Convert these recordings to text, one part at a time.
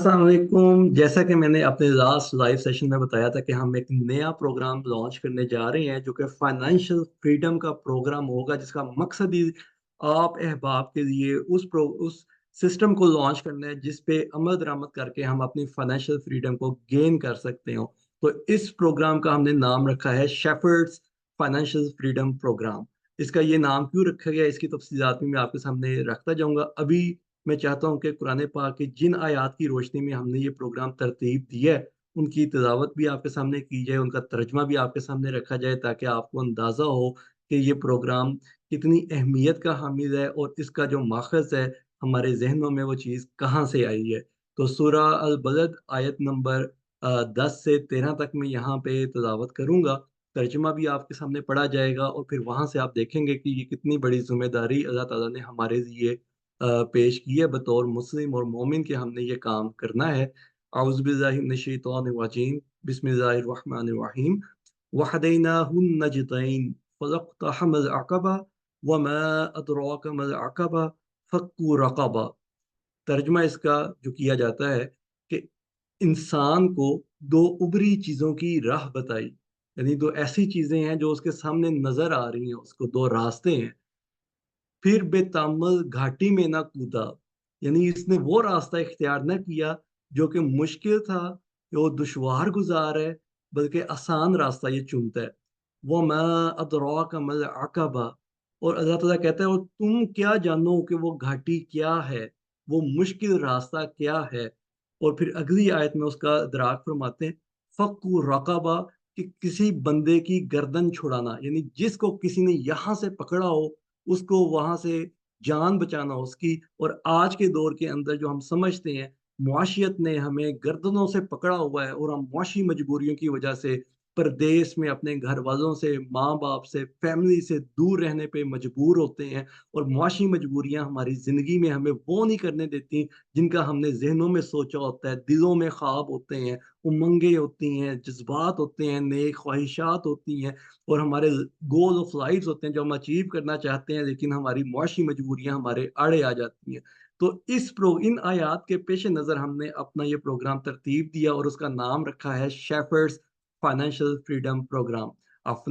अस्सलाम वालेकुम। जैसा कि मैंने अपने लास्ट लाइव सेशन में बताया था कि हम एक नया प्रोग्राम लॉन्च करने जा रहे हैं जो कि फाइनेंशियल फ्रीडम का प्रोग्राम होगा, जिसका मकसद ही आप अहबाब के लिए उस सिस्टम को लॉन्च करना है जिस पे अमल दरामद करके हम अपनी फाइनेंशियल फ्रीडम को गेन कर सकते हो। तो इस प्रोग्राम का हमने नाम रखा है शेफर्ड्स फाइनेंशियल फ्रीडम प्रोग्राम। इसका ये नाम क्यों रखा गया, इसकी तफसीलात भी मैं आपके सामने रखता जाऊंगा। अभी मैं चाहता हूँ कि कुरान पाक की जिन आयात की रोशनी में हमने ये प्रोग्राम तरतीब दी है, उनकी तिलावत भी आपके सामने की जाए, उनका तर्जमा भी आपके सामने रखा जाए, ताकि आपको अंदाज़ा हो कि ये प्रोग्राम कितनी अहमियत का हामिल है और इसका जो माखज़ है हमारे जहनों में वो चीज़ कहाँ से आई है। तो सूरा अल बलद आयत नंबर 10 से 13 तक मैं यहाँ पे तिलावत करूँगा। तर्जमा भी आपके सामने पढ़ा जाएगा और फिर वहाँ से आप देखेंगे कि ये कितनी बड़ी जिम्मेदारी अल्लाह ताला ने हमारे लिए पेश की है बतौर मुस्लिम और मोमिन के हमने ये काम करना है। औज़ु बिल्लाहि मिनश शैतानिर रजीम, बिस्मिल्लाहिर रहमानिर रहीम। वहदैनाहुन नजदैन फलक्तहमल अक़बा वमा अदराक मल अक़बा फक्कु रक़बा। तर्जुमा इसका जो किया जाता है कि इंसान को दो उभरी चीजों की राह बताई, यानी दो ऐसी चीजें हैं जो उसके सामने नजर आ रही हैं, उसको दो रास्ते हैं। फिर बेतामल घाटी में ना कूदा, यानी इसने वो रास्ता इख्तियार न किया जो कि मुश्किल था, जो दुश्वार गुजार है, बल्कि आसान रास्ता ये चुनता है। वो मैं अदराक मल अक़बा, और अल्लाह ताला कहता है और तुम क्या जानो कि वो घाटी क्या है, वो मुश्किल रास्ता क्या है। और फिर अगली आयत में उसका इदराक फरमाते हैं, फ़क्कु रक़बा, कि किसी बंदे की गर्दन छुड़ाना, यानी जिसको किसी ने यहाँ से पकड़ा हो उसको वहां से जान बचाना उसकी। और आज के दौर के अंदर जो हम समझते हैं मुआशियत ने हमें गर्दनों से पकड़ा हुआ है और हम मुआशी मजबूरियों की वजह से परदेश में अपने घर वालों से, माँ बाप से, फैमिली से दूर रहने पे मजबूर होते हैं। और मुआशी मजबूरियां हमारी ज़िंदगी में हमें वो नहीं करने देती जिनका हमने जहनों में सोचा होता है, दिलों में ख्वाब होते हैं, उमंगें होती हैं, जज्बात होते हैं, नेक ख्वाहिशात होती हैं, और हमारे गोल ऑफ लाइफ होते हैं जो हम अचीव करना चाहते हैं, लेकिन हमारी मुआशी मजबूरियां हमारे आड़े आ जाती हैं। तो इन आयात के पेश नज़र हमने अपना ये प्रोग्राम तरतीब दिया और उसका नाम रखा है शेफर्ड्स फाइनेंशियल फ्रीडम प्रोग्राम। अब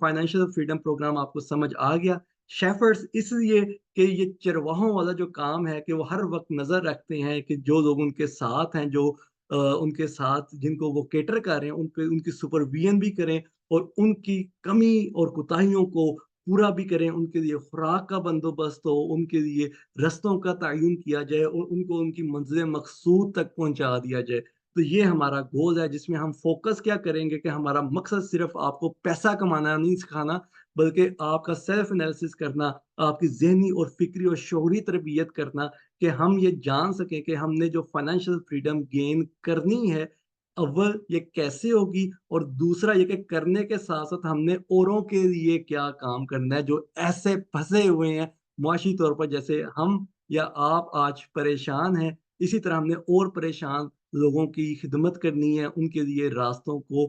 फाइनेंशियल फ्रीडम प्रोग्राम आपको समझ आ गया। शेफर्ड्स इसलिए कि ये चरवाहों वाला जो काम है कि वो हर वक्त नज़र रखते हैं कि जो लोग उनके साथ हैं, जो उनके साथ जिनको वो केटर कर रहे हैं, उन पे उनकी सुपरविजन भी करें और उनकी कमी और कोताहियों को पूरा भी करें, उनके लिए खुराक का बंदोबस्त हो, उनके लिए रास्तों का तयन किया जाए और उनको उनकी मंजिल मकसूद तक पहुंचा दिया जाए। तो ये हमारा गोल है, जिसमें हम फोकस क्या करेंगे कि हमारा मकसद सिर्फ आपको पैसा कमाना नहीं सिखाना, बल्कि आपका सेल्फ एनालिसिस करना, आपकी जहनी और फिक्री और शौहरी तरबियत करना, कि हम ये जान सकें कि हमने जो फाइनेंशियल फ्रीडम गेन करनी है, अव्वल ये कैसे होगी, और दूसरा ये कि करने के साथ साथ हमने औरों के लिए क्या काम करना है जो ऐसे फंसे हुए हैं मुआशी तौर पर, जैसे हम या आप आज परेशान हैं। इसी तरह हमने और परेशान लोगों की खिदमत करनी है, उनके लिए रास्तों को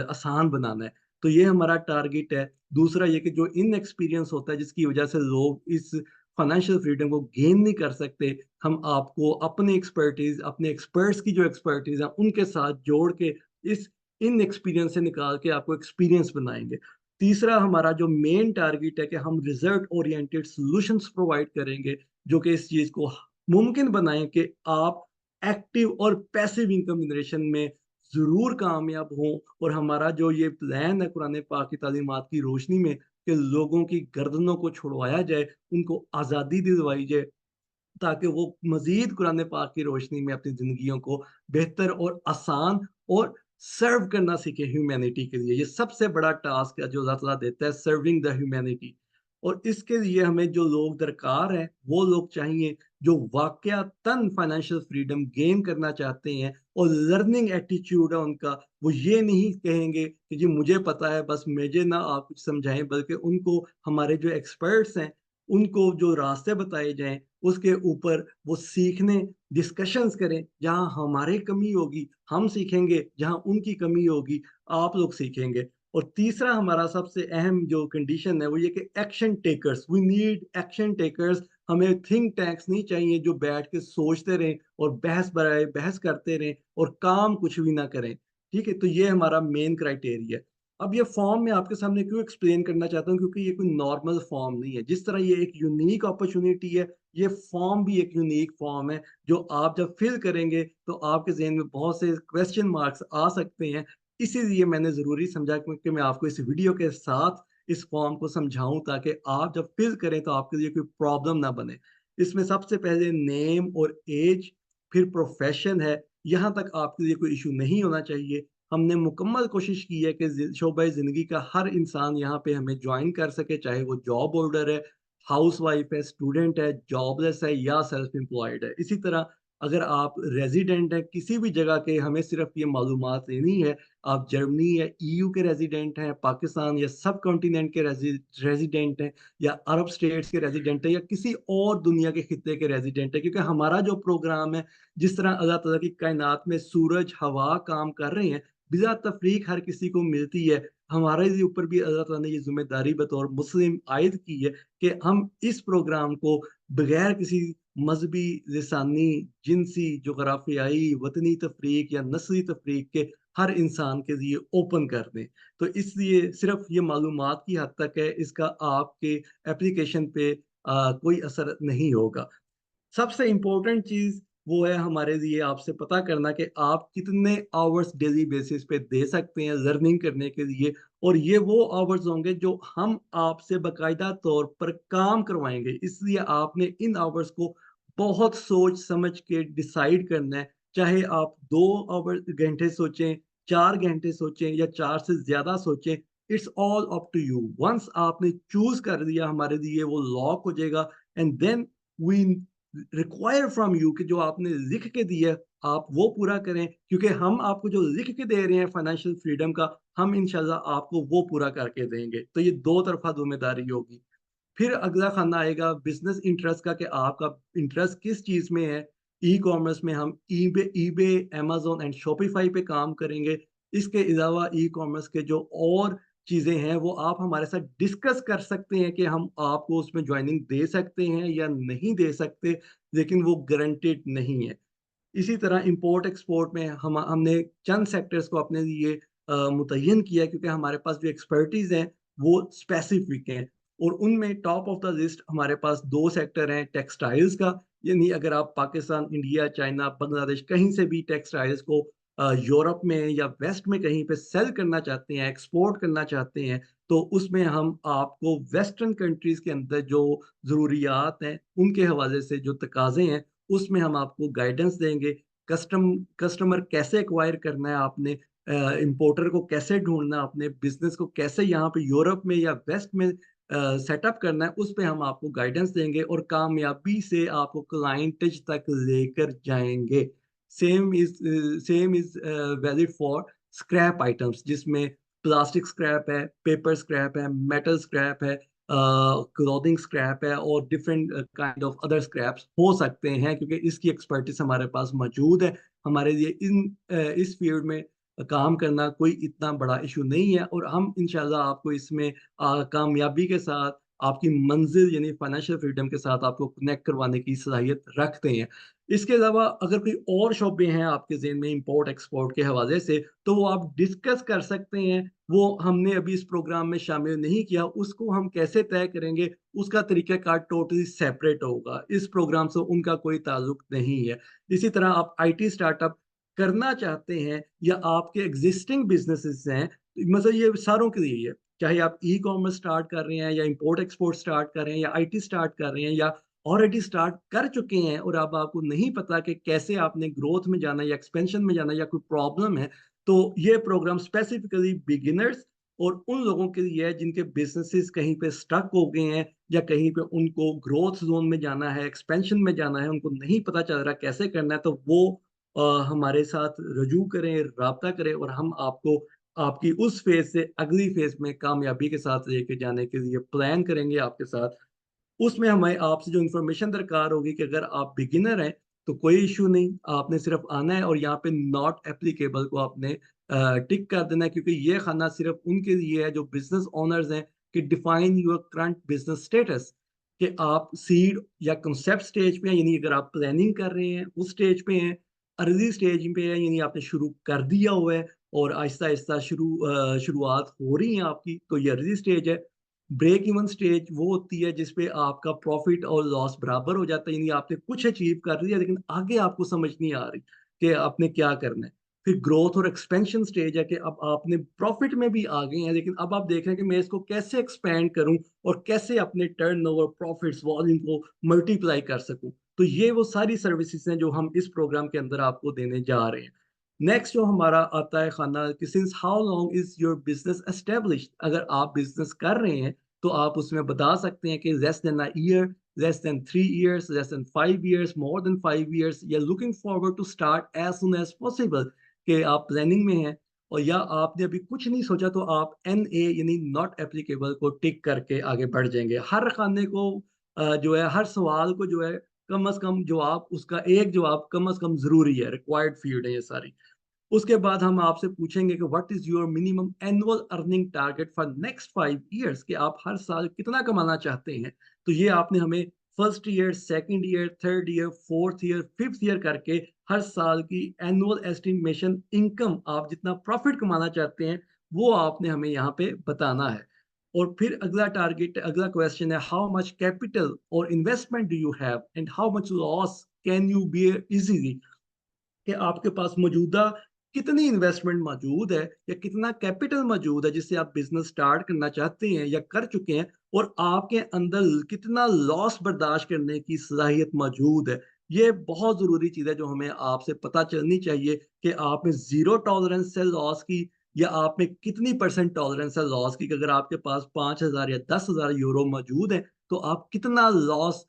आसान बनाना है। तो ये हमारा टारगेट है। दूसरा ये कि जो इन एक्सपीरियंस होता है जिसकी वजह से लोग इस फाइनेंशियल फ्रीडम को गेन नहीं कर सकते, हम आपको अपने एक्सपर्टीज, अपने एक्सपर्ट्स की जो एक्सपर्टीज है उनके साथ जोड़ के इस इन एक्सपीरियंस से निकाल के आपको एक्सपीरियंस बनाएंगे। तीसरा हमारा जो मेन टारगेट है कि हम रिजल्ट ओरिएंटेड सॉल्यूशंस प्रोवाइड करेंगे जो कि इस चीज को मुमकिन बनाएं कि आप एक्टिव और पैसिव इनकम जनरेशन में जरूर कामयाब हों। और हमारा जो ये प्लान है कुरान पाक की तालीमात की रोशनी में, कि लोगों की गर्दनों को छुड़वाया जाए, उनको आज़ादी दिलवाई जाए, ताकि वो मजीद कुरान पाक की रोशनी में अपनी जिंदगियों को बेहतर और आसान और सर्व करना सीखे ह्यूमैनिटी के लिए। ये सबसे बड़ा टास्क है जो अल्लाह ताला देता है, सर्विंग द ह्यूमैनिटी। और इसके लिए हमें जो लोग दरकार हैं वो लोग चाहिए जो वाकयातन फाइनेंशियल फ्रीडम गेन करना चाहते हैं और लर्निंग एटीट्यूड है उनका। वो ये नहीं कहेंगे कि जी मुझे पता है, बस मुझे ना आप कुछ समझाएं, बल्कि उनको हमारे जो एक्सपर्ट्स हैं उनको जो रास्ते बताए जाएं उसके ऊपर वो सीखने, डिस्कशंस करें। जहां हमारे कमी होगी हम सीखेंगे, जहां उनकी कमी होगी आप लोग सीखेंगे। और तीसरा हमारा सबसे अहम जो कंडीशन है वो ये कि action takers, we need action takers हमें थिंक टैंक्स नहीं चाहिए जो बैठ के सोचते रहें और बहस करते रहें और काम कुछ भी ना करें। ठीक है? तो ये हमारा मेन क्राइटेरिया है। अब ये फॉर्म मैं आपके सामने क्यों एक्सप्लेन करना चाहता हूँ, क्योंकि ये कोई नॉर्मल फॉर्म नहीं है। जिस तरह ये एक यूनिक अपॉर्च्युनिटी है, ये फॉर्म भी एक यूनिक फॉर्म है, जो आप जब फिल करेंगे तो आपके ज़हन में बहुत से क्वेश्चन मार्क्स आ सकते हैं। इसीलिए मैंने ज़रूरी समझा कि मैं आपको इस वीडियो के साथ इस फॉर्म को समझाऊँ, ताकि आप जब फिल करें तो आपके लिए कोई प्रॉब्लम ना बने। इसमें सबसे पहले नेम और ऐज, फिर प्रोफ़ेशन है, यहाँ तक आपके लिए कोई इश्यू नहीं होना चाहिए। हमने मुकम्मल कोशिश की है कि शोबा ज़िंदगी का हर इंसान यहाँ पे हमें जॉइन कर सके, चाहे वो जॉब होल्डर है, हाउसवाइफ है, स्टूडेंट है, जॉबलेस है या सेल्फ एम्प्लॉयड है। इसी तरह अगर आप रेज़िडेंट हैं किसी भी जगह के, हमें सिर्फ़ ये मालूमात लेनी है, आप जर्मनी या ईयू के रेज़िडेंट हैं, पाकिस्तान या सब कॉन्टिनेंट के रेज़िडेंट हैं, या अरब स्टेट्स के रेज़िडेंट हैं, या किसी और दुनिया के खित्ते के रेज़िडेंट हैं। क्योंकि हमारा जो प्रोग्राम है, जिस तरह अल्लाह ताला की कायनात में सूरज, हवा काम कर रहे हैं, बिला तफ़रीक हर किसी को मिलती है। हमारे ऊपर भी अल्लाह ताला ने ये ज़िम्मेदारी बतौर मुस्लिम आयद की है कि हम इस प्रोग्राम को बगैर किसी मज़हबी, लिसानी, जिनसी, जुग़राफ़ियाई, वतनी तफ़रीक या नस्ली तफ़रीक के हर इंसान के लिए ओपन कर दें। तो इसलिए सिर्फ़ ये मालूमात की हद तक है, इसका आपके एप्लीकेशन पे कोई असर नहीं होगा। सबसे इम्पोर्टेंट चीज़ वो है हमारे लिए आपसे पता करना कि आप कितने आवर्स डेली बेसिस पे दे सकते हैं लर्निंग करने के लिए, और ये वो आवर्स होंगे जो हम आपसे बाकायदा तौर पर काम करवाएँगे। इसलिए आपने इन आवर्स को बहुत सोच समझ के डिसाइड करना है। चाहे आप 2 घंटे सोचें, 4 घंटे सोचें या 4 से ज़्यादा सोचें, it's all up to you. Once आपने चूज़ कर लिया, हमारे लिए वो लॉक हो जाएगा, and then we require from you कि जो आपने लिख के दिया आप वो पूरा करें, क्योंकि हम आपको जो लिख के दे रहे हैं फाइनेंशियल फ्रीडम का, हम इंशाल्लाह आपको वो पूरा करके देंगे। तो ये दो तरफ़ा ज़िम्मेदारी होगी। फिर अगला खाना आएगा बिज़नेस इंटरेस्ट का, कि आपका इंटरेस्ट किस चीज़ में है। ई-कॉमर्स में हम ईबे, अमेज़न एंड शॉपिफ़ाई पे काम करेंगे। इसके अलावा ई-कॉमर्स के जो और चीज़ें हैं, वो आप हमारे साथ डिस्कस कर सकते हैं कि हम आपको उसमें जॉइनिंग दे सकते हैं या नहीं दे सकते, लेकिन वो गारंटीड नहीं है। इसी तरह इम्पोर्ट एक्सपोर्ट में हमने चंद सेक्टर्स को अपने लिए मुतय्यन किया है, क्योंकि हमारे पास जो एक्सपर्टीज़ हैं वो स्पेसिफिक हैं, और उनमें टॉप ऑफ द लिस्ट हमारे पास 2 सेक्टर हैं टेक्सटाइल्स का। यानी अगर आप पाकिस्तान, इंडिया, चाइना, बांग्लादेश कहीं से भी टेक्सटाइल्स को यूरोप में या वेस्ट में कहीं पे सेल करना चाहते हैं, एक्सपोर्ट करना चाहते हैं, तो उसमें हम आपको वेस्टर्न कंट्रीज़ के अंदर जो ज़रूरियात हैं, उनके हवाले से जो तकाज़े हैं, उसमें हम आपको गाइडेंस देंगे। कस्टमर कैसे एक्वायर करना है आपने, इंपोर्टर को कैसे ढूँढना है आपने, बिज़नेस को कैसे यहाँ पे यूरोप में या वेस्ट में सेटअप करना है, उस पे हम आपको गाइडेंस देंगे और कामयाबी से आपको क्लाइंटेज तक लेकर जाएँगे। वैलिड फॉर स्क्रैप आइटम्स, जिसमें प्लास्टिक स्क्रैप है, पेपर स्क्रैप है, मेटल स्क्रैप है, क्लॉथिंग स्क्रैप है, और different kind of other scraps हो सकते हैं, क्योंकि इसकी एक्सपर्टीज़ हमारे पास मौजूद है। हमारे लिए इस फील्ड में काम करना कोई इतना बड़ा इश्यू नहीं है, और हम इंशाल्लाह आपको इसमें कामयाबी के साथ आपकी मंज़िल यानी फाइनेंशियल फ्रीडम के साथ आपको कनेक्ट करवाने की सलाहियत रखते हैं। इसके अलावा अगर कोई और शोबे हैं आपके ज़हन में इम्पोर्ट एक्सपोर्ट के हवाले से, तो वो आप डिस्कस कर सकते हैं। वो हमने अभी इस प्रोग्राम में शामिल नहीं किया, उसको हम कैसे तय करेंगे, उसका तरीक़ाकार टोटली सेपरेट होगा। इस प्रोग्राम से उनका कोई ताल्लुक नहीं है। इसी तरह आप आईटी स्टार्टअप करना चाहते हैं, या आपके एक्जिस्टिंग बिज़नेसेस हैं, मतलब ये सारों के लिए ही है। चाहे आप ई-कॉमर्स स्टार्ट कर रहे हैं, या इम्पोर्ट एक्सपोर्ट स्टार्ट कर रहे हैं, या आईटी स्टार्ट कर रहे हैं, या ऑलरेडी स्टार्ट कर चुके हैं और अब आपको नहीं पता कि कैसे आपने ग्रोथ में जाना है या एक्सपेंशन में जाना है, या कोई प्रॉब्लम है, तो ये प्रोग्राम स्पेसिफिकली बिगिनर्स और उन लोगों के लिए है जिनके बिज़नेसेस कहीं पे स्टक हो गए हैं, या कहीं पे उनको ग्रोथ ज़ोन में जाना है, एक्सपेंशन में जाना है, उनको नहीं पता चल रहा कैसे करना है, तो वो हमारे साथ रजू करें, राब्ता करें, और हम आपको आपकी उस फ़ेज़ से अगली फ़ेज़ में कामयाबी के साथ लेके जाने के लिए प्लान करेंगे आपके साथ। उसमें हमें आपसे जो इन्फॉर्मेशन दरकार होगी कि अगर आप बिगिनर हैं, तो कोई इश्यू नहीं, आपने सिर्फ़ आना है और यहाँ पे नॉट एप्लीकेबल को आपने टिक कर देना है, क्योंकि ये खाना सिर्फ़ उनके लिए है जो बिज़नेस ओनर्स हैं, कि define your current business status. कि आप सीड या कांसेप्ट स्टेज पे हैं, यानी अगर आप प्लानिंग कर रहे हैं उस स्टेज पे हैं, अर्ली स्टेज पे हैं, यानी आपने शुरू कर दिया हुआ है और आहिस्ता-आहिस्ता शुरुआत हो रही है आपकी, तो ये अर्ली स्टेज है। ब्रेक इवन स्टेज वो होती है जिस पे आपका प्रॉफिट और लॉस बराबर हो जाता है, यानी आपने कुछ अचीव कर लिया लेकिन आगे आपको समझ नहीं आ रही कि आपने क्या करना है। फिर ग्रोथ और एक्सपेंशन स्टेज है कि अब आपने प्रॉफिट में भी आ गए हैं, लेकिन अब आप देख रहे हैं कि मैं इसको कैसे एक्सपेंड करूं और कैसे अपने टर्नओवर, प्रॉफिट्स, वॉल्यूम को मल्टीप्लाई कर सकूं। तो ये वो सारी सर्विसेज हैं जो हम इस प्रोग्राम के अंदर आपको देने जा रहे हैं। नेक्स्ट जो हमारा आता है खाना कि since how long is your business established, अगर आप बिजनेस कर रहे हैं तो आप उसमें बता सकते हैं कि less than a year, less than 3 years, less than 5 years, more than 5 years, या looking forward to start as soon as possible, कि आप प्लानिंग में हैं और या आपने अभी कुछ नहीं सोचा, तो आप एन ए यानी नॉट एप्लीकेबल को टिक करके आगे बढ़ जाएंगे। हर खाने को जो है, हर सवाल को जो है कम से कम जवाब, उसका एक जवाब कम से कम जरूरी है, रिक्वायर्ड फील्ड है ये सारी। उसके बाद हम आपसे पूछेंगे कि what is your minimum annual earning target for next 5 years, कि आप हर साल कितना कमाना चाहते हैं। तो ये आपने हमें first year, second year, third year, fourth year, fifth year करके हर साल की एनुअल एस्टिमेशन इनकम, आप जितना प्रॉफिट कमाना चाहते हैं वो आपने हमें यहाँ पे बताना है। और फिर अगला टारगेट, अगला क्वेश्चन है हाउ मच कैपिटल और investment do you have and how much loss can you bear easily, कि आपके पास मौजूदा कितनी इन्वेस्टमेंट मौजूद है या कितना कैपिटल मौजूद है जिससे आप बिजनेस स्टार्ट करना चाहते हैं या कर चुके हैं, और आपके अंदर कितना लॉस बर्दाश्त करने की सलाहियत मौजूद है। ये बहुत ज़रूरी चीज़ है जो हमें आपसे पता चलनी चाहिए कि आप में ज़ीरो टॉलरेंस है लॉस की, या आप में कितनी परसेंट टॉलरेंस है लॉस की, कि अगर आपके पास 5,000 या 10,000 यूरो मौजूद है तो आप कितना लॉस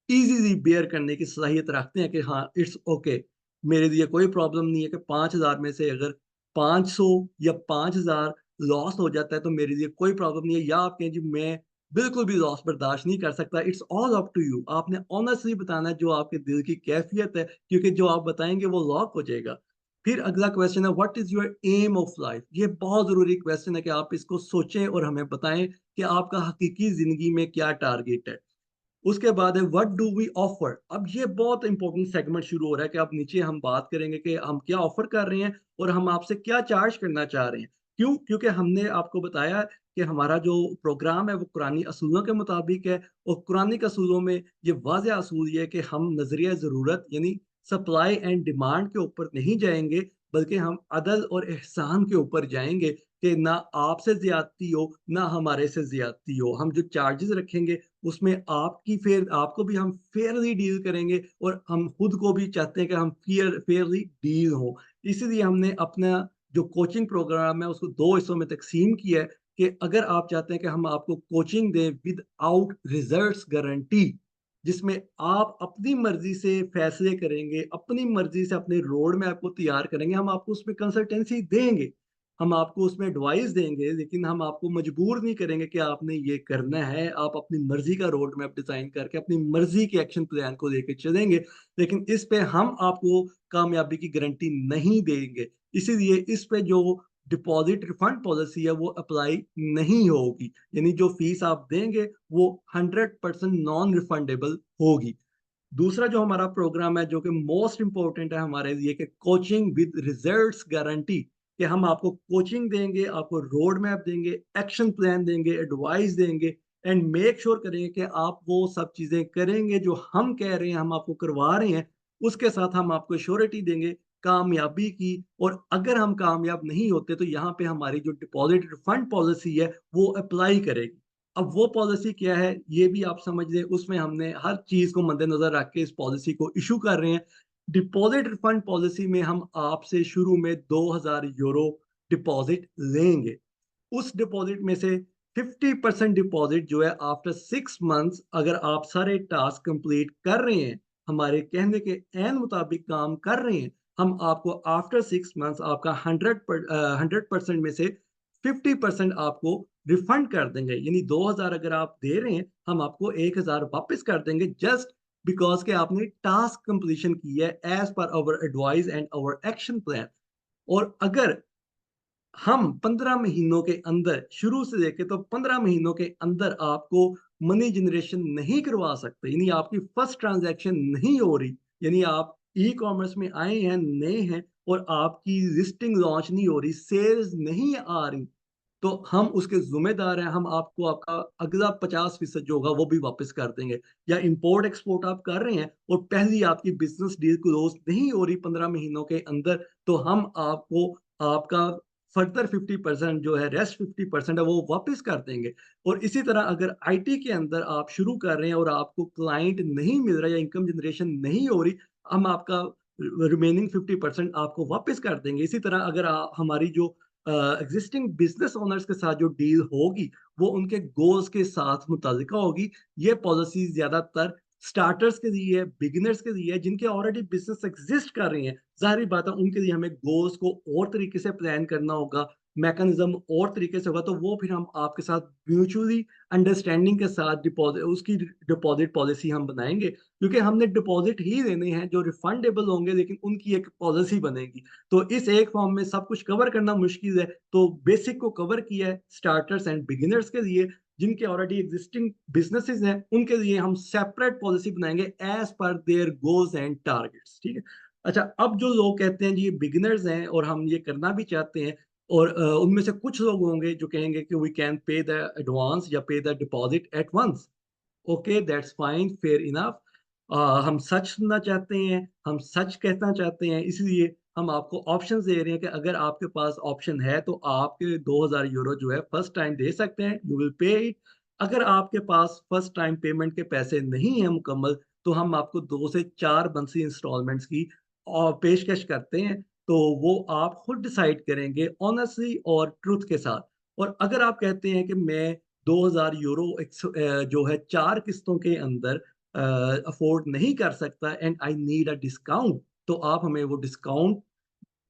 इजीली बेयर करने की सलाहियत रखते हैं कि हाँ इट्स ओके, मेरे लिए कोई प्रॉब्लम नहीं है कि 5,000 में से अगर 500 या 5,000 लॉस हो जाता है तो मेरे लिए कोई प्रॉब्लम नहीं है, या आप कहें जी मैं बिल्कुल भी लॉस बर्दाश्त नहीं कर सकता। It's all up to you, आपने ऑनेस्टली बताना है जो आपके दिल की कैफियत है, क्योंकि जो आप बताएंगे वो लॉक हो जाएगा। फिर अगला क्वेश्चन है what is your aim of life, ये बहुत जरूरी क्वेश्चन है कि आप इसको सोचें और हमें बताएं कि आपका हकीकी जिंदगी में क्या टारगेट है। उसके बाद है व्हाट डू वी ऑफर, अब ये बहुत इंपॉर्टेंट सेगमेंट शुरू हो रहा है कि अब नीचे हम बात करेंगे कि हम क्या ऑफर कर रहे हैं और हम आपसे क्या चार्ज करना चाह रहे हैं। क्यों? क्योंकि हमने आपको बताया कि हमारा जो प्रोग्राम है वो कुरानी असूलों के मुताबिक है, और कुरानी असूलों में ये वाज़ेह असूल ये है कि हम नजरिया ज़रूरत यानी सप्लाई एंड डिमांड के ऊपर नहीं जाएंगे, बल्कि हम अदल और एहसान के ऊपर जाएंगे कि ना आपसे ज्यादती हो ना हमारे से ज्यादती हो। हम जो चार्जेस रखेंगे उसमें आपकी फेयर, आपको भी हम फेयरली डील करेंगे और हम खुद को भी चाहते हैं कि हम फेयरली डील हो। इसीलिए हमने अपना जो कोचिंग प्रोग्राम है उसको दो हिस्सों में तकसीम किया है कि अगर आप चाहते हैं कि हम आपको कोचिंग दें विद आउट रिजल्ट्स गारंटी, जिसमें आप अपनी मर्जी से फैसले करेंगे, अपनी मर्जी से अपने रोड मैप को तैयार करेंगे, हम आपको उसमें कंसल्टेंसी देंगे, हम आपको उसमें एडवाइस देंगे, लेकिन हम आपको मजबूर नहीं करेंगे कि आपने ये करना है। आप अपनी मर्जी का रोड मैप डिजाइन करके अपनी मर्जी के एक्शन प्लान को लेकर चलेंगे, लेकिन इस पे हम आपको कामयाबी की गारंटी नहीं देंगे। इसीलिए इस पे जो डिपॉजिट रिफंड पॉलिसी है वो अप्लाई नहीं होगी, यानी जो फीस आप देंगे वो 100% नॉन रिफंडेबल होगी। दूसरा जो हमारा प्रोग्राम है जो कि मोस्ट इंपॉर्टेंट है हमारे लिए, कि कोचिंग विद रिजल्ट्स गारंटी, कि हम आपको कोचिंग देंगे, आपको रोड मैप देंगे, एक्शन प्लान देंगे, एडवाइस देंगे, एंड मेक श्योर करेंगे कि आप वो सब चीजें करेंगे जो हम कह रहे हैं, हम आपको करवा रहे हैं। उसके साथ हम आपको श्योरिटी देंगे कामयाबी की, और अगर हम कामयाब नहीं होते तो यहाँ पे हमारी जो डिपॉजिट रिफंड पॉलिसी है वो अप्लाई करेगी। अब वो पॉलिसी क्या है ये भी आप समझ लें, उसमें हमने हर चीज को मद्देनजर रख के इस पॉलिसी को इशू कर रहे हैं। डिपॉजिट रिफंड पॉलिसी में हम आपसे शुरू में 2,000 यूरो डिपॉजिट लेंगे। उस डिपॉजिट में से 50% डिपॉजिट जो है आफ्टर 6 मंथ्स, अगर आप सारे टास्क कंप्लीट कर रहे हैं, हमारे कहने के एन मुताबिक काम कर रहे हैं, हम आपको आफ्टर 6 मंथ्स आपका 100% में से 50% आपको रिफंड कर देंगे। यानी 2,000 अगर आप दे रहे हैं हम आपको 1,000 वापस कर देंगे, जस्ट बिकॉज के आपने टास्क कंप्लीशन की है as per our advice and our action plan. और अगर हम 15 महीनों के अंदर, शुरू से लेके तो 15 महीनों के अंदर आपको मनी जनरेशन नहीं करवा सकते, यानी आपकी फर्स्ट ट्रांजैक्शन नहीं हो रही, यानी आप ई कॉमर्स में आए हैं, नए हैं और आपकी लिस्टिंग लॉन्च नहीं हो रही, सेल्स नहीं आ रही, तो हम उसके ज़िम्मेदार हैं, हम आपको आपका अगला 50% जो होगा वो भी वापस कर देंगे। या इम्पोर्ट एक्सपोर्ट आप कर रहे हैं और पहली आपकी बिज़नेस डील क्लोज़ नहीं हो रही 15 महीनों के अंदर, तो हम आपको आपका फर्दर 50% जो है, रेस्ट 50% है वो वापस कर देंगे। और इसी तरह अगर आईटी के अंदर आप शुरू कर रहे हैं और आपको क्लाइंट नहीं मिल रहा या इनकम जनरेशन नहीं हो रही, हम आपका रिमेनिंग 50% आपको वापस कर देंगे। इसी तरह अगर हमारी जो एग्जिस्टिंग बिजनेस ओनर्स के साथ जो डील होगी वो उनके गोल्स के साथ मुतालिका होगी। ये पॉलिसी ज्यादातर स्टार्टर्स के लिए, बिगिनर्स के लिए, जिनके ऑलरेडी बिजनेस एग्जिस्ट कर रही हैं, जाहिर बात है उनके लिए हमें गोल्स को और तरीके से प्लान करना होगा, मैकेनिज्म और तरीके से होगा, तो वो फिर हम आपके साथ म्यूचुअली अंडरस्टैंडिंग के साथ डिपॉजिट, उसकी डिपॉजिट पॉलिसी हम बनाएंगे, क्योंकि हमने डिपॉजिट ही देने हैं जो रिफंडेबल होंगे, लेकिन उनकी एक पॉलिसी बनेगी। तो इस एक फॉर्म में सब कुछ कवर करना मुश्किल है, तो बेसिक को कवर किया है स्टार्टर्स एंड बिगिनर्स के लिए। जिनके ऑलरेडी एग्जिस्टिंग बिजनेसेस हैं उनके लिए हम सेपरेट पॉलिसी बनाएंगे as per their goals and targets, ठीक है। अच्छा, अब जो लोग कहते हैं जी ये बिगिनर्स हैं और हम ये करना भी चाहते हैं, और उनमें से कुछ लोग होंगे जो कहेंगे कि we can pay the advance या pay the deposit at once. Okay, that's fine, fair enough. हम सच सुनना चाहते हैं, हम सच कहना चाहते हैं, इसलिए हम आपको ऑप्शन दे रहे हैं कि अगर आपके पास ऑप्शन है तो आपके 2000 यूरो जो है फर्स्ट टाइम दे सकते हैं, यू विल पे इट। अगर आपके पास फर्स्ट टाइम पेमेंट के पैसे नहीं है मुकम्मल, तो हम आपको 2 से 4 मंथली इंस्टॉलमेंट्स की पेशकश करते हैं। तो वो आप खुद डिसाइड करेंगे ऑनेस्टली और ट्रुथ के साथ। और अगर आप कहते हैं कि मैं 2000 यूरो जो है 4 किस्तों के अंदर अफोर्ड नहीं कर सकता and I need a discount, तो आप हमें वो डिस्काउंट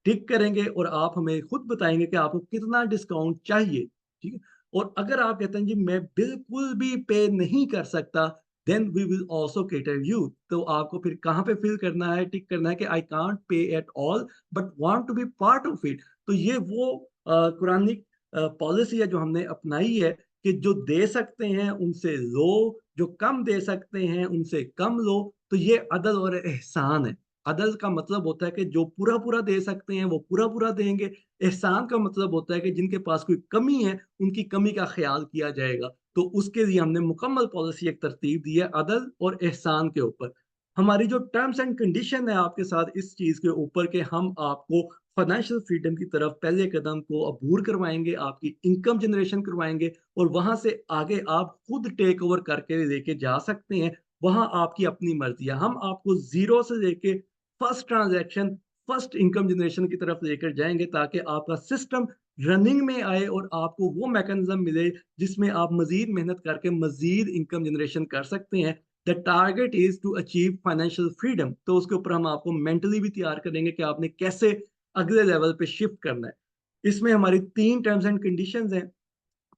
टिक करेंगे और आप हमें खुद बताएंगे कि आपको कितना डिस्काउंट चाहिए, ठीक है। और अगर आप कहते हैं जी मैं बिल्कुल भी पे नहीं कर सकता, then we will also cater you, तो आपको फिर कहाँ पे फिल करना है, टिक करना है कि I can't pay at all but want to be part of it. तो ये वो कुरानिक पॉलिसी है जो हमने अपनाई है कि जो दे सकते हैं उनसे लो, जो कम दे सकते हैं उनसे कम लो। तो ये अदल और एहसान है। अदल का मतलब होता है कि जो पूरा पूरा दे सकते हैं वो पूरा पूरा देंगे। एहसान का मतलब होता है कि जिनके पास कोई कमी है उनकी कमी का ख्याल किया जाएगा। तो उसके लिए हमने मुकम्मल पॉलिसी एक तरतीब दी है अदल और एहसान के ऊपर। हमारी जो टर्म्स एंड कंडीशन है आपके साथ इस चीज के ऊपर कि हम आपको फाइनेंशियल फ्रीडम की तरफ पहले कदम को अबूर करवाएंगे, आपकी इनकम जनरेशन करवाएंगे और वहां से आगे आप खुद टेक ओवर करके लेके जा सकते हैं। वहां आपकी अपनी मर्जी है, हम आपको जीरो से लेके first transaction, first income generation की तरफ लेकर जाएंगे ताकि आपका सिस्टम रनिंग में आए और आपको वो मैकेनिज्म मिले जिसमें आप मजीद मेहनत करके मजीद इनकम जनरेशन कर सकते हैं। The target is to achieve financial freedom, तो उसके ऊपर हम आपको मेंटली भी तैयार करेंगे कि आपने कैसे अगले लेवल पे शिफ्ट करना है। इसमें हमारी 3 टर्म्स एंड कंडीशंस हैं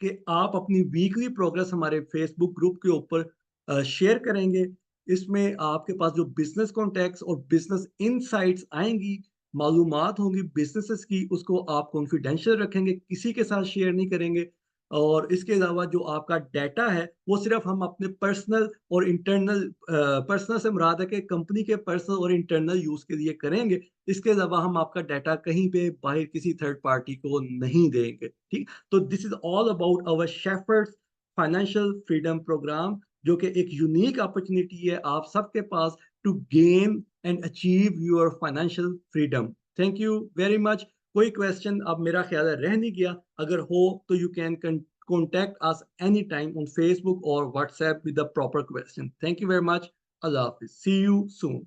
कि आप अपनी वीकली प्रोग्रेस हमारे फेसबुक ग्रुप के ऊपर शेयर करेंगे। इसमें आपके पास जो बिजनेस कॉन्टैक्ट्स और बिजनेस इनसाइट्स आएंगी, मालूमात होंगी बिजनेसेस की, उसको आप कॉन्फिडेंशियल रखेंगे, किसी के साथ शेयर नहीं करेंगे। और इसके अलावा जो आपका डाटा है वो सिर्फ हम अपने पर्सनल और इंटरनल, पर्सनल से मुराद है कि कंपनी के पर्सनल और इंटरनल यूज के लिए करेंगे। इसके अलावा हम आपका डाटा कहीं पे बाहर किसी थर्ड पार्टी को नहीं देंगे, ठीक। तो this is all about our Shepherd's financial freedom program, जो कि एक यूनिक अपॉर्चुनिटी है आप सबके पास to gain and achieve your financial freedom. Thank you very much. कोई क्वेश्चन अब मेरा ख्याल है रह नहीं गया, अगर हो तो you can contact us anytime on Facebook or WhatsApp with the proper question. Thank you very much. Allah Hafiz. See you soon.